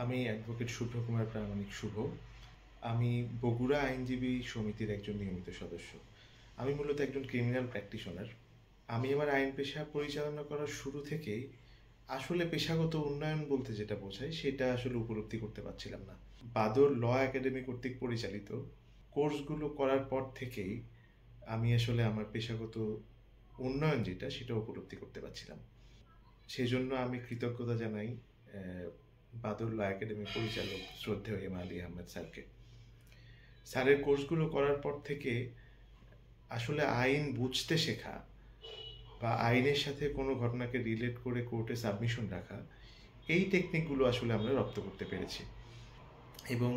আমি অ্যাডভোকেট শুভ্র কুমার প্রামাণিক শুভ। আমি বগুড়া আইনজীবী সমিতির একজন নিয়মিত সদস্য। আমি মূলত একজন ক্রিমিনাল প্র্যাকটিশনার। আমি আমার আইন পেশা পরিচালনা করার শুরু থেকেই আসলে পেশাগত উন্নয়ন বলতে যেটা বোঝায় সেটা আসলে উপলব্ধি করতে পারছিলাম না। বাদর ল একাডেমি কর্তৃক পরিচালিত কোর্সগুলো করার পর থেকেই আমি আসলে আমার পেশাগত উন্নয়ন যেটা সেটা উপলব্ধি করতে পারছিলাম। সেজন্য আমি কৃতজ্ঞতা জানাই বাদর ল একাডেমি পরিচালক শ্রদ্ধেয় এম আলী আহমেদ স্যারকে। স্যারের কোর্সগুলো করার পর থেকে আসলে আইন বুঝতে শেখা বা আইনের সাথে কোনো ঘটনাকে রিলেট করে কোর্টে সাবমিশন রাখা, এই টেকনিকগুলো আসলে আমরা রপ্ত করতে পেরেছি। এবং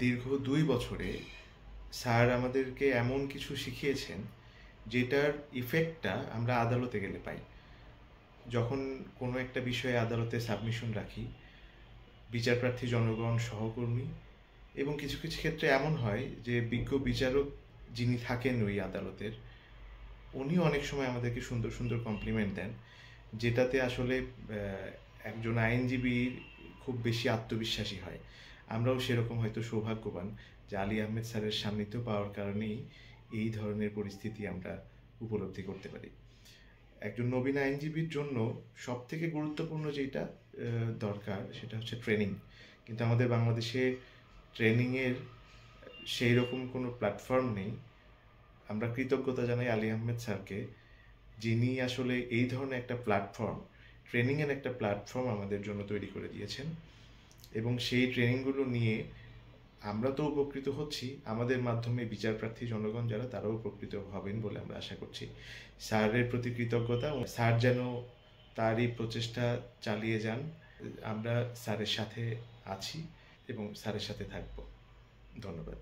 দীর্ঘ ২ বছরে স্যার আমাদেরকে এমন কিছু শিখিয়েছেন যেটার ইফেক্টটা আমরা আদালতে গেলে পাই। যখন কোনো একটা বিষয়ে আদালতে সাবমিশন রাখি, বিচারপ্রার্থী জনগণ, সহকর্মী এবং কিছু কিছু ক্ষেত্রে এমন হয় যে বিজ্ঞ বিচারক যিনি থাকেন ওই আদালতের, উনিও অনেক সময় আমাদেরকে সুন্দর সুন্দর কমপ্লিমেন্ট দেন, যেটাতে আসলে একজন আইনজীবী খুব বেশি আত্মবিশ্বাসী হয়। আমরাও সেরকম হয়তো সৌভাগ্যবান যে আলী আহমেদ স্যারের সান্নিধ্য পাওয়ার কারণেই এই ধরনের পরিস্থিতি আমরা উপলব্ধি করতে পারি। একজন নবীন আইনজীবীর জন্য সবথেকে গুরুত্বপূর্ণ যেটা দরকার সেটা হচ্ছে ট্রেনিং। কিন্তু আমাদের বাংলাদেশে ট্রেনিংয়ের সেই রকম কোনো প্ল্যাটফর্ম নেই। আমরা কৃতজ্ঞতা জানাই আলী আহমেদ স্যারকে, যিনি আসলে এই ধরনের একটা প্ল্যাটফর্ম, ট্রেনিংয়ের একটা প্ল্যাটফর্ম আমাদের জন্য তৈরি করে দিয়েছেন। এবং সেই ট্রেনিংগুলো নিয়ে আমরা তো উপকৃত হচ্ছি, আমাদের মাধ্যমে বিচারপ্রার্থী জনগণ যারা তারাও উপকৃত হবেন বলে আমরা আশা করছি। স্যারের প্রতি কৃতজ্ঞতা, স্যার যেন তার এই প্রচেষ্টা চালিয়ে যান। আমরা স্যারের সাথে আছি এবং স্যারের সাথে থাকব। ধন্যবাদ।